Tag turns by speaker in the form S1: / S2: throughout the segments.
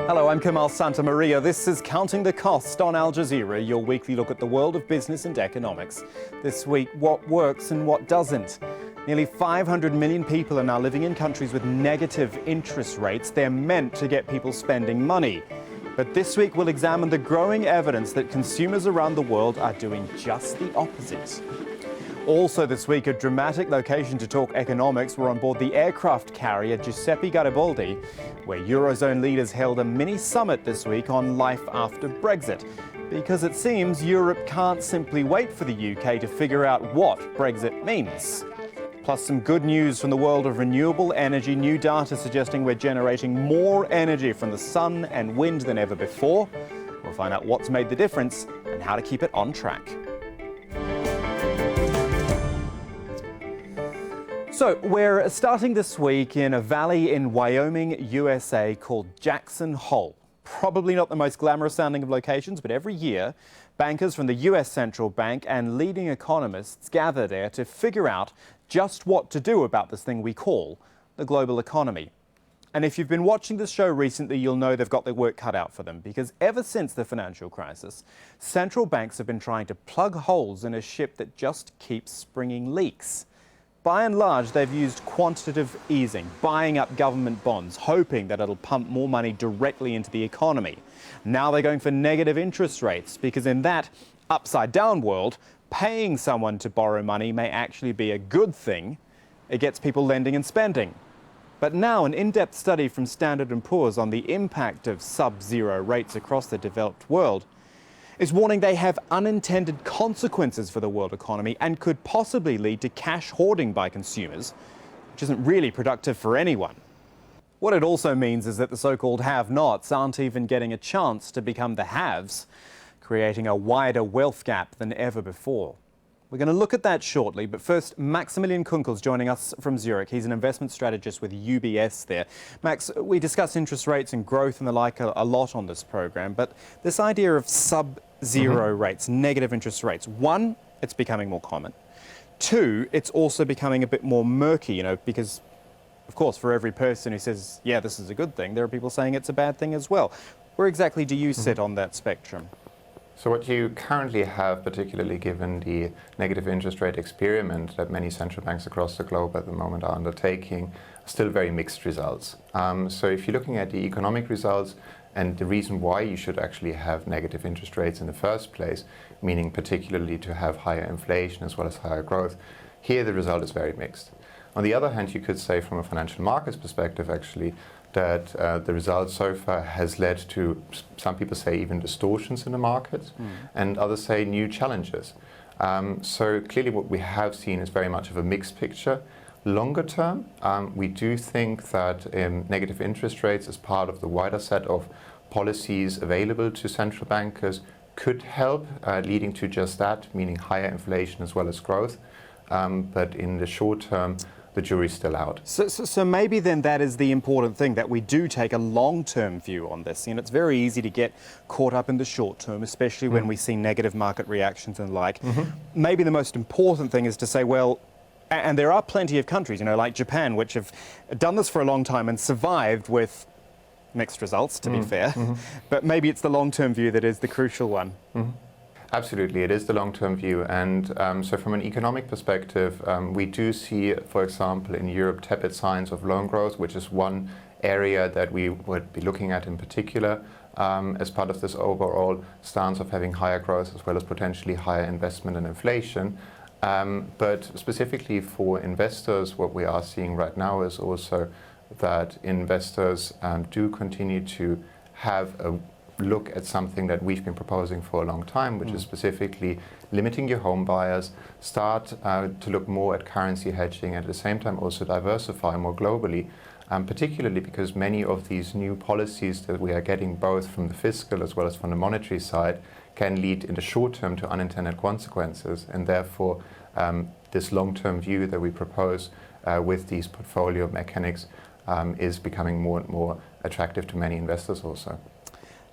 S1: Hello, I'm Kamal Santamaria. This is Counting the Cost on Al Jazeera, your weekly look at the world of business and economics. This week, what works and what doesn't. Nearly 500 million people are now living in countries with negative interest rates. They're meant to get people spending money. But this week, we'll examine the growing evidence that consumers around the world are doing just the opposite. Also this week, a dramatic location to talk economics. We're on board the aircraft carrier Giuseppe Garibaldi, where Eurozone leaders held a mini summit this week on life after Brexit. Because it seems Europe can't simply wait for the UK to figure out what Brexit means. Plus some good news from the world of renewable energy. New data suggesting we're generating more energy from the sun and wind than ever before. We'll find out what's made the difference and how to keep it on track. So we're starting this week in a valley in Wyoming, USA called Jackson Hole. Probably not the most glamorous sounding of locations, but every year bankers from the US Central Bank and leading economists gather there to figure out just what to do about this thing we call the global economy. And if you've been watching this show recently, you'll know they've got their work cut out for them, because ever since the financial crisis, central banks have been trying to plug holes in a ship that just keeps springing leaks. By and large, they've used quantitative easing, buying up government bonds, hoping that it'll pump more money directly into the economy. Now they're going for negative interest rates, because in that upside-down world, paying someone to borrow money may actually be a good thing. It gets people lending and spending. But now an in-depth study from Standard & Poor's on the impact of sub-zero rates across the developed world is warning they have unintended consequences for the world economy and could possibly lead to cash hoarding by consumers, which isn't really productive for anyone. What it also means is that the so-called have-nots aren't even getting a chance to become the haves, creating a wider wealth gap than ever before. We're going to look at that shortly, but first, Maximilian Kunkel's joining us from Zurich. He's an investment strategist with UBS there. Max, we discuss interest rates and growth and the like a lot on this program, but this idea of sub-zero rates, negative interest rates, one, it's becoming more common. Two, it's also becoming a bit more murky, because, of course, for every person who says, yeah, this is a good thing, there are people saying it's a bad thing as well. Where exactly do you sit on that spectrum?
S2: So what you currently have, particularly given the negative interest rate experiment that many central banks across the globe at the moment are undertaking, still very mixed results. So if you're looking at the economic results and the reason why you should actually have negative interest rates in the first place, meaning particularly to have higher inflation as well as higher growth, here the result is very mixed. On the other hand, you could say from a financial markets perspective actually that the result so far has led to, some people say, even distortions in the markets, and others say new challenges. So clearly what we have seen is very much of a mixed picture. Longer term, we do think that negative interest rates as part of the wider set of policies available to central bankers could help, leading to just that, meaning higher inflation as well as growth. But in the short term, the jury's still out.
S1: So maybe then that is the important thing, that we do take a long-term view on this. It's very easy to get caught up in the short term, especially when we see negative market reactions and like. Maybe the most important thing is to say, well, and there are plenty of countries, like Japan, which have done this for a long time and survived with mixed results, to be fair. But maybe it's the long-term view that is the crucial one.
S2: Absolutely, it is the long-term view, and so from an economic perspective, we do see, for example, in Europe, tepid signs of loan growth, which is one area that we would be looking at in particular as part of this overall stance of having higher growth as well as potentially higher investment and inflation. But specifically for investors, what we are seeing right now is also that investors do continue to have a look at something that we've been proposing for a long time, which is specifically limiting your home buyers, start to look more at currency hedging, and at the same time also diversify more globally, particularly because many of these new policies that we are getting both from the fiscal as well as from the monetary side can lead in the short term to unintended consequences, and therefore this long-term view that we propose with these portfolio mechanics is becoming more and more attractive to many investors also.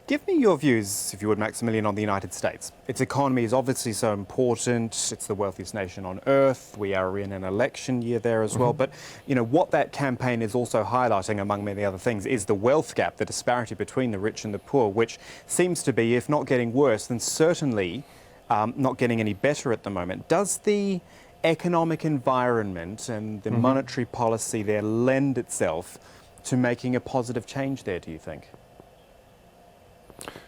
S1: Give me your views, if you would, Maximilian, on the United States. Its economy is obviously so important. It's the wealthiest nation on earth. We are in an election year there as well. But, you know, what that campaign is also highlighting, among many other things, is the wealth gap, the disparity between the rich and the poor, which seems to be, if not getting worse, then certainly not getting any better at the moment. Does the economic environment and the monetary policy there lend itself to making a positive change there, do you think?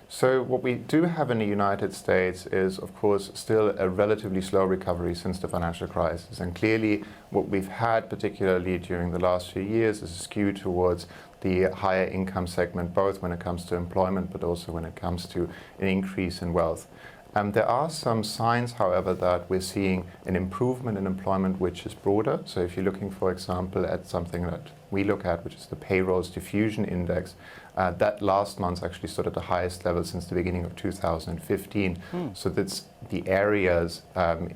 S2: So what we do have in the United States is, of course, still a relatively slow recovery since the financial crisis. And clearly what we've had, particularly during the last few years, is a skew towards the higher income segment, both when it comes to employment, but also when it comes to an increase in wealth. There are some signs, however, that we're seeing an improvement in employment which is broader. So if you're looking, for example, at something that we look at, which is the payrolls diffusion index, that last month actually stood at the highest level since the beginning of 2015. So that's the areas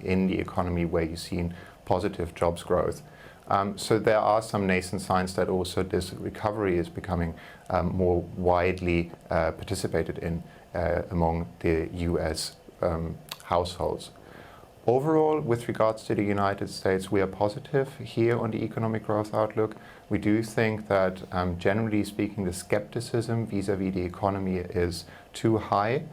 S2: in the economy where you've seen positive jobs growth. So there are some nascent signs that also this recovery is becoming more widely participated in among the US households. Overall, with regards to the United States, we are positive here on the economic growth outlook. We do think that, generally speaking, the skepticism vis-à-vis the economy is too high.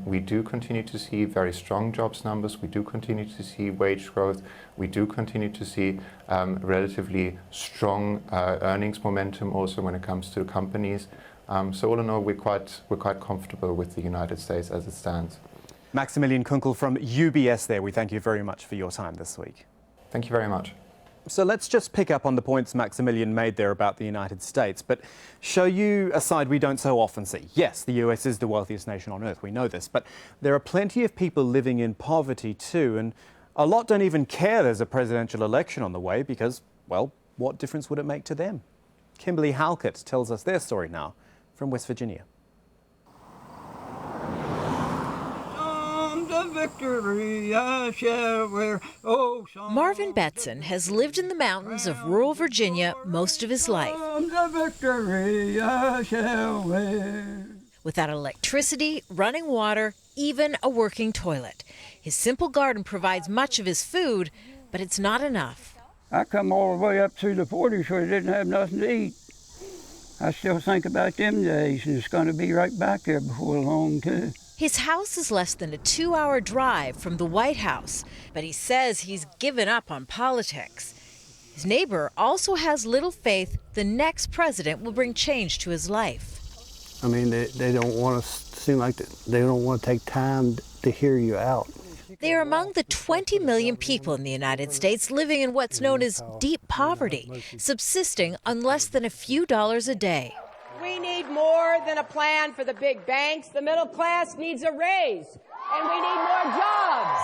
S2: We do continue to see very strong jobs numbers. We do continue to see wage growth. We do continue to see relatively strong earnings momentum also when it comes to companies. So all in all, we're quite comfortable with the United States as it stands.
S1: Maximilian Kunkel from UBS there. We thank you very much for your time this week.
S2: Thank you very much.
S1: So let's just pick up on the points Maximilian made there about the United States, but show you a side we don't so often see. Yes, the US is the wealthiest nation on earth, we know this, but there are plenty of people living in poverty too, and a lot don't even care there's a presidential election on the way because, well, what difference would it make to them? Kimberly Halkett tells us their story now from West Virginia.
S3: Marvin Betson has lived in the mountains of rural Virginia most of his life. Without electricity, running water, even a working toilet. His simple garden provides much of his food, but it's not enough.
S4: I come all the way up through the 40s where I didn't have nothing to eat. I still think about them days, and it's going to be right back there before long, too.
S3: His house is less than a 2-hour drive from the White House, but he says he's given up on politics. His neighbor also has little faith the next president will bring change to his life.
S5: I mean, they don't want to seem like they don't want to take time to hear you out.
S3: They are among the 20 million people in the United States living in what's known as deep poverty, subsisting on less than a few dollars a day.
S6: We need more than a plan for the big banks. The middle class needs a raise, and we need more jobs.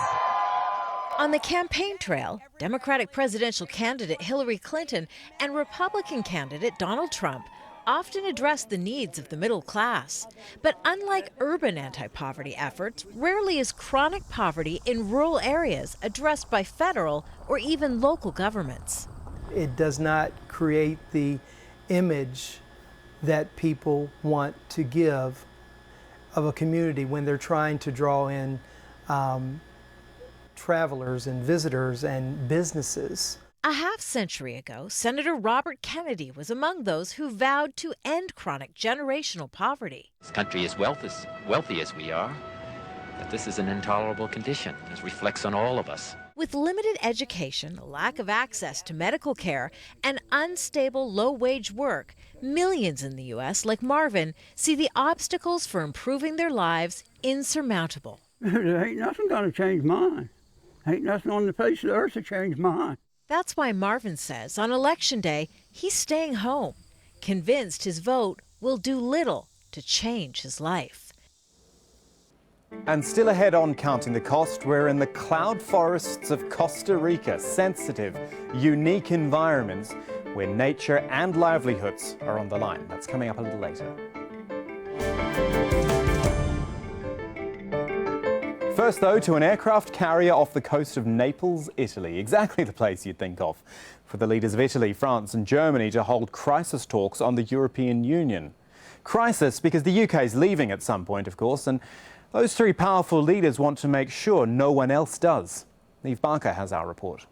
S3: On the campaign trail, Democratic presidential candidate Hillary Clinton and Republican candidate Donald Trump often address the needs of the middle class. But unlike urban anti-poverty efforts, rarely is chronic poverty in rural areas addressed by federal or even local governments.
S7: It does not create the image that people want to give of a community when they're trying to draw in travelers and visitors and businesses.
S3: A half-century ago, Senator Robert Kennedy was among those who vowed to end chronic generational poverty.
S8: This country is wealthy as we are, but this is an intolerable condition. It reflects on all of us.
S3: With limited education, a lack of access to medical care, and unstable low-wage work, millions in the U.S., like Marvin, see the obstacles for improving their lives insurmountable.
S4: There ain't nothing going to change mine. Ain't nothing on the face of the earth to change mine.
S3: That's why Marvin says on Election Day, he's staying home, convinced his vote will do little to change his life.
S1: And still ahead on Counting the Cost, we're in the cloud forests of Costa Rica, sensitive, unique environments where nature and livelihoods are on the line. That's coming up a little later. First, though, to an aircraft carrier off the coast of Naples, Italy. Exactly the place you'd think of for the leaders of Italy, France and Germany to hold crisis talks on the European Union. Crisis because the UK is leaving at some point, of course, and those three powerful leaders want to make sure no one else does. Neve Barker has our report.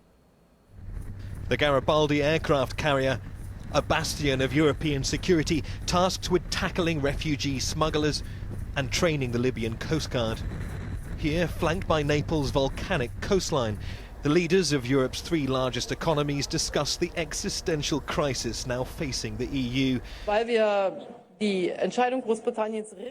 S9: The Garibaldi aircraft carrier, a bastion of European security tasked with tackling refugee smugglers and training the Libyan Coast Guard. Here, flanked by Naples' volcanic coastline, the leaders of Europe's three largest economies discuss the existential crisis now facing the EU.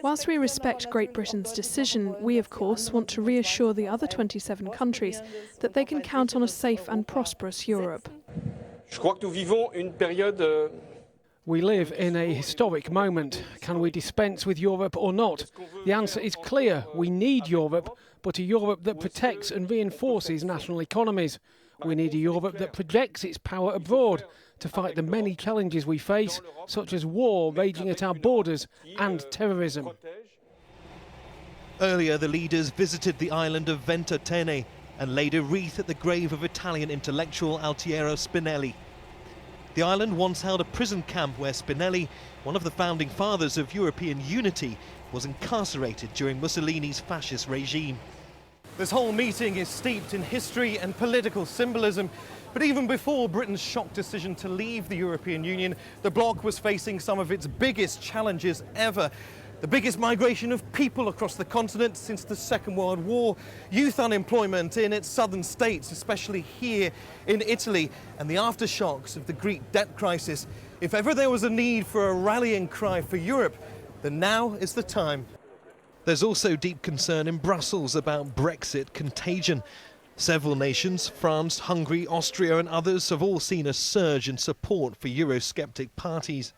S10: Whilst we respect Great Britain's decision, we of course want to reassure the other 27 countries that they can count on a safe and prosperous Europe.
S11: We live in a historic moment. Can we dispense with Europe or not? The answer is clear. We need Europe, but a Europe that protects and reinforces national economies. We need a Europe that projects its power abroad to fight the many challenges we face, such as war raging at our borders and terrorism.
S9: Earlier, the leaders visited the island of Ventotene and laid a wreath at the grave of Italian intellectual Altiero Spinelli. The island once held a prison camp where Spinelli, one of the founding fathers of European unity, was incarcerated during Mussolini's fascist regime.
S11: This whole meeting is steeped in history and political symbolism. But even before Britain's shock decision to leave the European Union, the bloc was facing some of its biggest challenges ever. The biggest migration of people across the continent since the Second World War, youth unemployment in its southern states, especially here in Italy, and the aftershocks of the Greek debt crisis. If ever there was a need for a rallying cry for Europe, then now is the time.
S9: There's also deep concern in Brussels about Brexit contagion. Several nations, France, Hungary, Austria and others, have all seen a surge in support for Eurosceptic parties.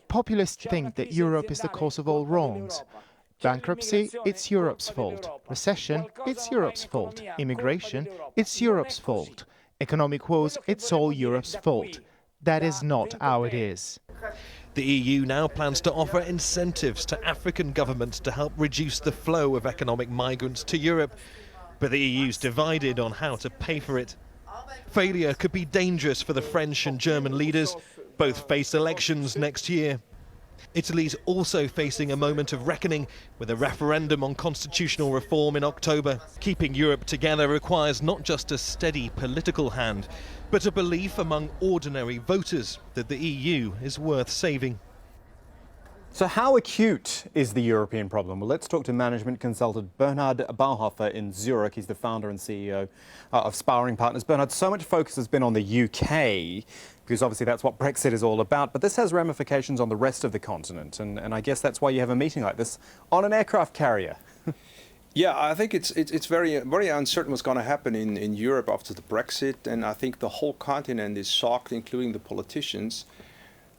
S12: Populists think that Europe is the cause of all wrongs. Bankruptcy, it's Europe's fault. Recession, it's Europe's fault. Immigration, it's Europe's fault. Economic woes, it's all Europe's fault. That is not how it is.
S9: The EU now plans to offer incentives to African governments to help reduce the flow of economic migrants to Europe. But the EU's divided on how to pay for it. Failure could be dangerous for the French and German leaders. Both face elections next year. Italy's also facing a moment of reckoning with a referendum on constitutional reform in October. Keeping Europe together requires not just a steady political hand, but a belief among ordinary voters that the EU is worth saving.
S1: So how acute is the European problem? Well, let's talk to management consultant Bernhard Bauhofer in Zurich. He's the founder and CEO of Sparring Partners. Bernhard, so much focus has been on the UK, because obviously that's what Brexit is all about, but this has ramifications on the rest of the continent, and I guess that's why you have a meeting like this on an aircraft carrier.
S13: Yeah, I think it's very uncertain what's going to happen in Europe after the Brexit, and I think the whole continent is shocked, including the politicians.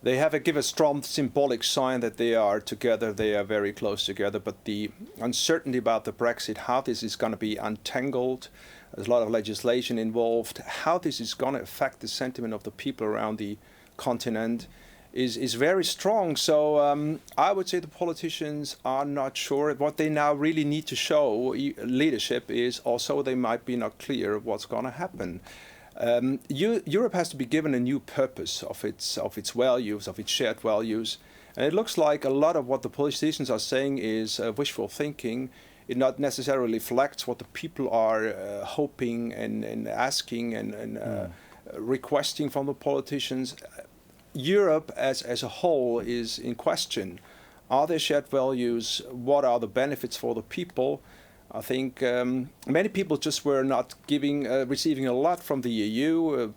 S13: They have give a strong symbolic sign that they are together, they are very close together, but the uncertainty about the Brexit, how this is going to be untangled, there's a lot of legislation involved, how this is going to affect the sentiment of the people around the continent is very strong. So I would say the politicians are not sure. What they now really need to show leadership is also they might be not clear what's going to happen. Europe has to be given a new purpose of its values, of its shared values. And it looks like a lot of what the politicians are saying is wishful thinking. It not necessarily reflects what the people are hoping and asking and requesting from the politicians. Europe as a whole is in question. Are there shared values? What are the benefits for the people? I think many people just were not receiving a lot from the EU.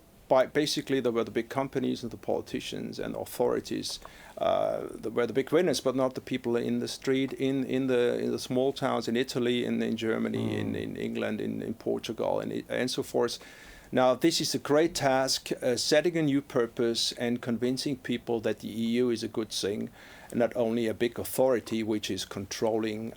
S13: Basically, there were the big companies and the politicians and authorities that were the big winners, but not the people in the street, in the small towns in Italy, in Germany, in England, in Portugal, and so forth. Now, this is a great task, setting a new purpose and convincing people that the EU is a good thing, and not only a big authority which is controlling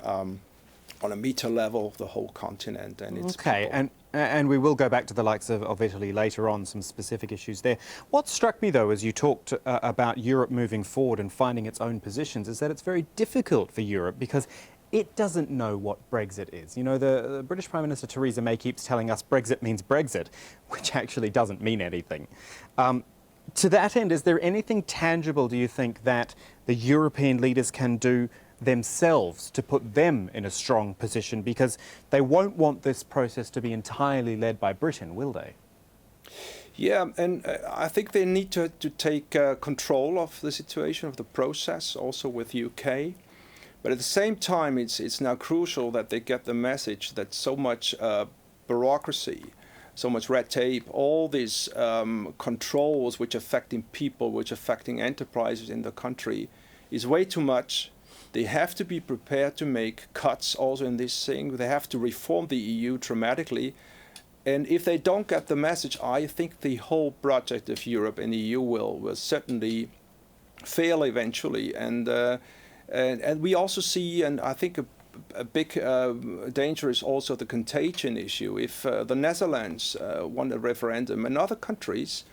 S13: on a meter level the whole continent and its people.
S1: And we will go back to the likes of Italy later on, some specific issues there. What struck me, though, as you talked about Europe moving forward and finding its own positions, is that it's very difficult for Europe because it doesn't know what Brexit is. You know, the British Prime Minister Theresa May keeps telling us Brexit means Brexit, which actually doesn't mean anything. To that end, is there anything tangible, do you think, that the European leaders can do themselves to put them in a strong position? Because they won't want this process to be entirely led by Britain, will they?
S13: Yeah, and I think they need to take control of the situation, of the process, also with UK. But at the same time, it's now crucial that they get the message that so much bureaucracy, so much red tape, all these controls which affecting people, which affecting enterprises in the country, is way too much. They have to be prepared to make cuts also in this thing. They have to reform the EU dramatically. And if they don't get the message, I think the whole project of Europe and the EU will certainly fail eventually. And we also see, and I think a big danger is also the contagion issue. If the Netherlands won a referendum and other countries,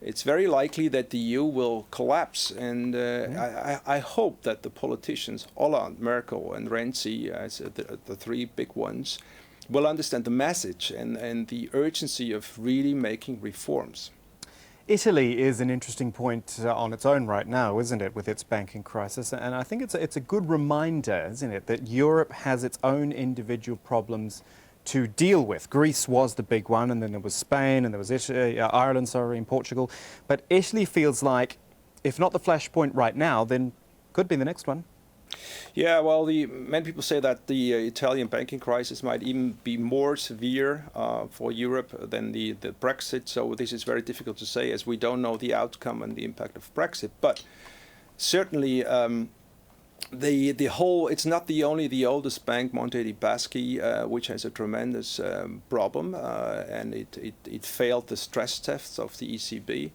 S13: it's very likely that the EU will collapse. And I hope that the politicians, Hollande, Merkel and Renzi, as the three big ones, will understand the message and the urgency of really making reforms.
S1: Italy is an interesting point on its own right now, isn't it, with its banking crisis? And I think it's a good reminder, isn't it, that Europe has its own individual problems to deal with. Greece was the big one, and then there was Spain, and there was Ireland, and Portugal. But Italy feels like, if not the flashpoint right now, then could be the next one.
S13: Yeah, well, many people say that the Italian banking crisis might even be more severe for Europe than the Brexit. So this is very difficult to say, as we don't know the outcome and the impact of Brexit. But certainly, the whole, it's not only the oldest bank, Monte dei Paschi, which has a tremendous problem, and it failed the stress tests of the ECB.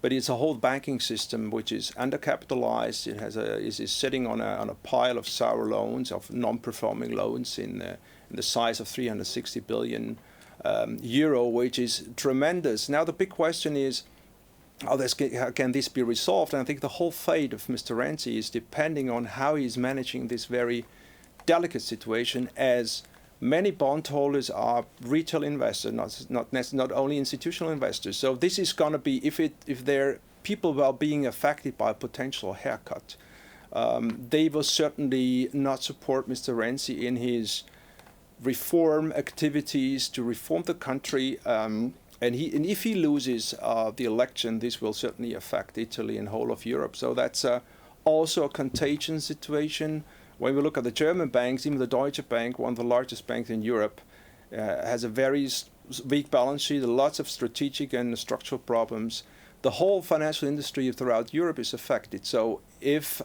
S13: But it's a whole banking system which is undercapitalized. It has is sitting on a pile of sour loans, of non-performing loans in the size of 360 billion euro, which is tremendous. Now the big question is, how can this be resolved? And I think the whole fate of Mr. Renzi is depending on how he's managing this very delicate situation, as many bondholders are retail investors, not only institutional investors. So this is going to be, if their people were being affected by a potential haircut, they will certainly not support Mr. Renzi in his reform activities to reform the country. And if he loses the election, this will certainly affect Italy and whole of Europe. So that's also a contagion situation. When we look at the German banks, even the Deutsche Bank, one of the largest banks in Europe, has a very weak balance sheet, lots of strategic and structural problems. The whole financial industry throughout Europe is affected. So if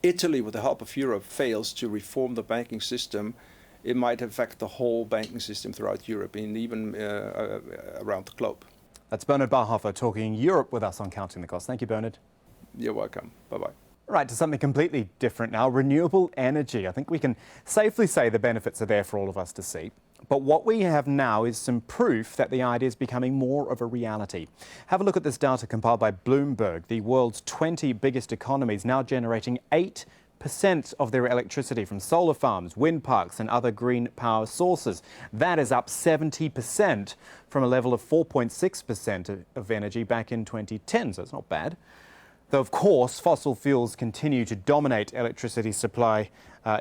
S13: Italy, with the help of Europe, fails to reform the banking system, it might affect the whole banking system throughout Europe and even around the globe.
S1: That's Bernard Barhofer talking Europe with us on Counting the Cost. Thank you, Bernard.
S13: You're welcome. Bye-bye.
S1: Right, to something completely different now, renewable energy. I think we can safely say the benefits are there for all of us to see. But what we have now is some proof that the idea is becoming more of a reality. Have a look at this data compiled by Bloomberg. The world's 20 biggest economies now generating 8% of their electricity from solar farms, wind parks and other green power sources. That is up 70% from a level of 4.6% of energy back in 2010, so it's not bad. Though, of course, fossil fuels continue to dominate electricity supply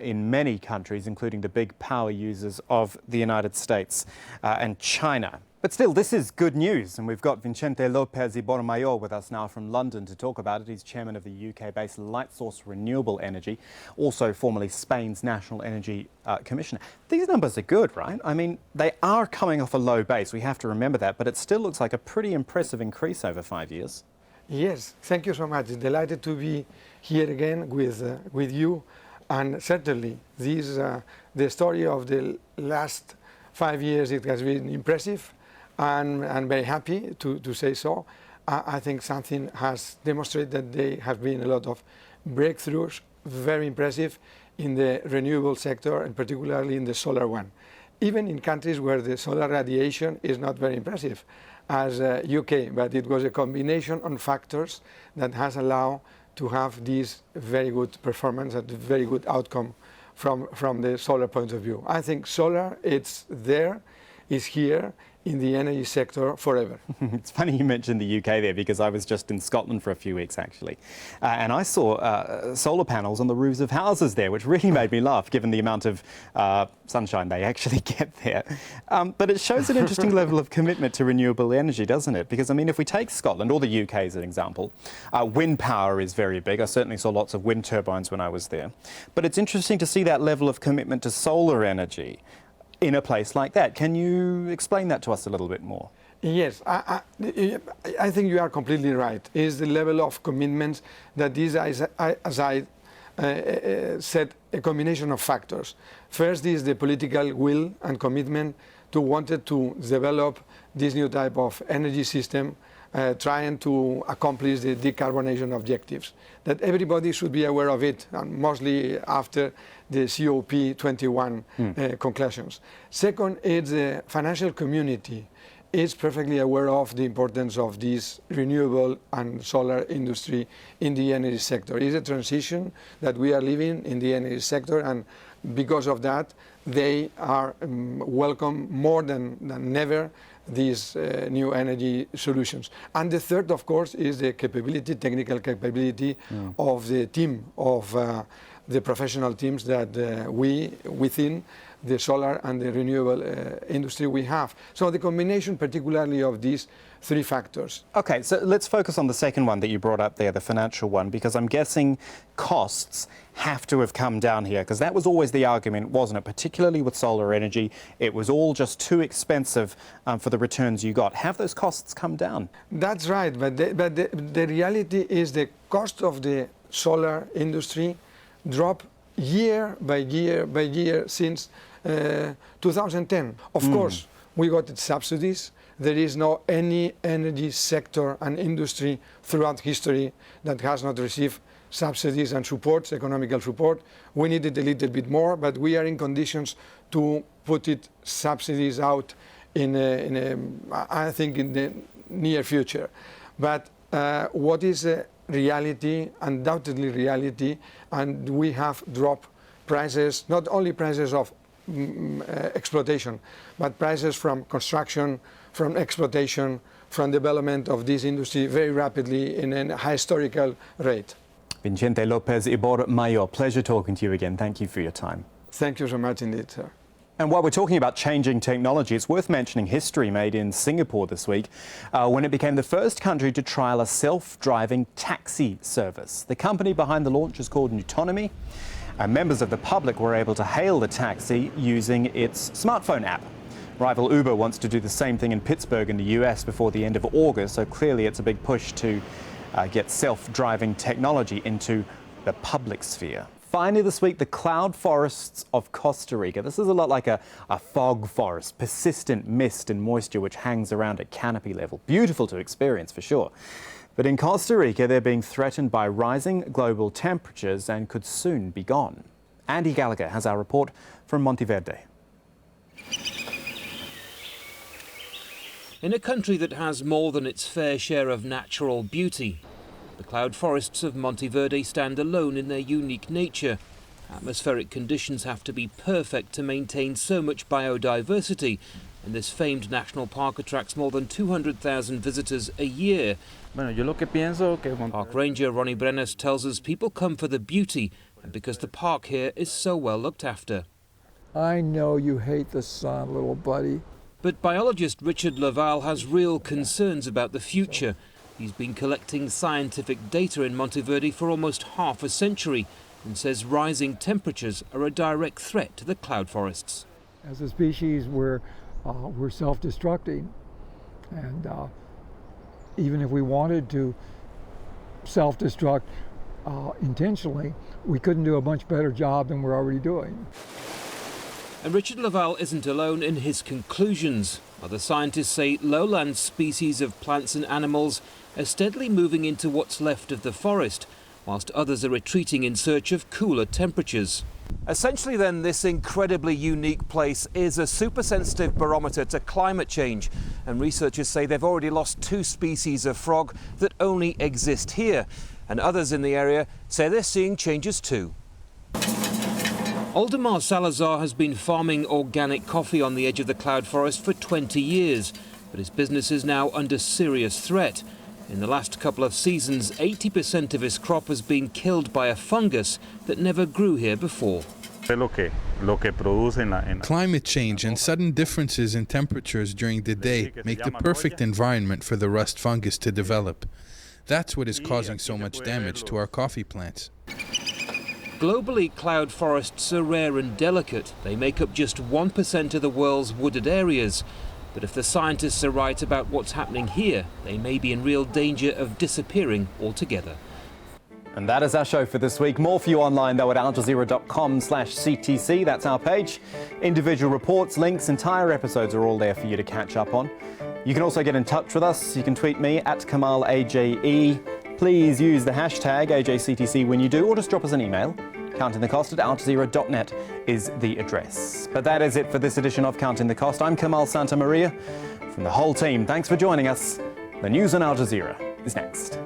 S1: in many countries, including the big power users of the United States and China. But still, this is good news, and we've got Vicente Lopez Ibormayor with us now from London to talk about it. He's chairman of the UK-based Lightsource Renewable Energy, also formerly Spain's National Energy Commissioner. These numbers are good, right? I mean, they are coming off a low base, we have to remember that, but it still looks like a pretty impressive increase over 5 years.
S14: Yes, thank you so much. Delighted to be here again with you. And certainly, this the story of the last 5 years, it has been impressive, and I'm very happy to say so. I think something has demonstrated that there have been a lot of breakthroughs, very impressive, in the renewable sector, and particularly in the solar one. Even in countries where the solar radiation is not very impressive, as UK, but it was a combination of factors that has allowed to have this very good performance and very good outcome from the solar point of view. I think solar, it's there, is here in the energy sector forever.
S1: It's funny you mentioned the UK there, because I was just in Scotland for a few weeks actually, and I saw solar panels on the roofs of houses there, which really made me laugh given the amount of sunshine they actually get there. But it shows an interesting level of commitment to renewable energy, doesn't it? Because I mean, if we take Scotland or the UK as an example, wind power is very big. I certainly saw lots of wind turbines when I was there. But it's interesting to see that level of commitment to solar energy in a place like that. Can you explain that to us a little bit more?
S14: Yes, I think you are completely right. It's the level of commitment that is, as I said, a combination of factors. First is the political will and commitment to wanted to develop this new type of energy system, trying to accomplish the decarbonization objectives. That everybody should be aware of it, and mostly after the COP21 conclusions. Second is the financial community is perfectly aware of the importance of this renewable and solar industry in the energy sector. It's a transition that we are living in the energy sector, and because of that, they are welcome more than ever these new energy solutions. And the third, of course, is the capability, technical capability of the team, of the professional teams that we, within the solar and the renewable industry, we have. So the combination particularly of these three factors.
S1: Okay, so let's focus on the second one that you brought up there, the financial one, because I'm guessing costs have to have come down here, because that was always the argument, wasn't it? Particularly with solar energy, it was all just too expensive for the returns you got. Have those costs come down?
S14: That's right, but the reality is the cost of the solar industry dropped year by year by year since 2010. Of course, we got subsidies. There is no any energy sector and industry throughout history that has not received subsidies and supports, economical support. We needed a little bit more, but we are in conditions to put it subsidies out I think in the near future. But what is reality, undoubtedly reality, and we have dropped prices, not only prices of exploitation, but prices from construction, from exploitation, from development of this industry very rapidly in a historical rate.
S1: Vicente Lopez Ibor Mayor, pleasure talking to you again. Thank you for your time.
S14: Thank you so much indeed, sir.
S1: And while we're talking about changing technology, it's worth mentioning history made in Singapore this week when it became the first country to trial a self-driving taxi service. The company behind the launch is called Nutonomy, and members of the public were able to hail the taxi using its smartphone app. Rival Uber wants to do the same thing in Pittsburgh in the US before the end of August, so clearly it's a big push to get self-driving technology into the public sphere. Finally this week, the cloud forests of Costa Rica. This is a lot like a fog forest, persistent mist and moisture which hangs around at canopy level. Beautiful to experience for sure. But in Costa Rica, they're being threatened by rising global temperatures and could soon be gone. Andy Gallagher has our report from Monteverde.
S15: In a country that has more than its fair share of natural beauty, the cloud forests of Monteverde stand alone in their unique nature. Atmospheric conditions have to be perfect to maintain so much biodiversity, and this famed national park attracts more than 200,000 visitors a year. Park ranger Ronnie Brenes tells us people come for the beauty and because the park here is so well looked after.
S16: I know you hate the sun, little buddy.
S15: But biologist Richard Laval has real concerns about the future. He's been collecting scientific data in Monteverde for almost half a century and says rising temperatures are a direct threat to the cloud forests.
S16: As a species, we're self-destructing, and even if we wanted to self-destruct intentionally, we couldn't do a much better job than we're already doing.
S15: And Richard Laval isn't alone in his conclusions. Other scientists say lowland species of plants and animals are steadily moving into what's left of the forest, whilst others are retreating in search of cooler temperatures. Essentially then, this incredibly unique place is a super-sensitive barometer to climate change, and researchers say they've already lost 2 species of frog that only exist here, and others in the area say they're seeing changes too. Aldemar Salazar has been farming organic coffee on the edge of the cloud forest for 20 years, but his business is now under serious threat. In the last couple of seasons, 80% of his crop has been killed by a fungus that never grew here before.
S17: Climate change and sudden differences in temperatures during the day make the perfect environment for the rust fungus to develop. That's what is causing so much damage to our coffee plants.
S15: Globally, cloud forests are rare and delicate. They make up just 1% of the world's wooded areas. But if the scientists are right about what's happening here, they may be in real danger of disappearing altogether.
S1: And that is our show for this week. More for you online, though, at aljazeera.com/CTC. That's our page. Individual reports, links, entire episodes are all there for you to catch up on. You can also get in touch with us. You can tweet me at KamalAJE. Please use the hashtag AJCTC when you do, or just drop us an email. Counting the Cost at aljazeera.net is the address. But that is it for this edition of Counting the Cost. I'm Kamal Santamaria. From the whole team, thanks for joining us. The news on Al Jazeera is next.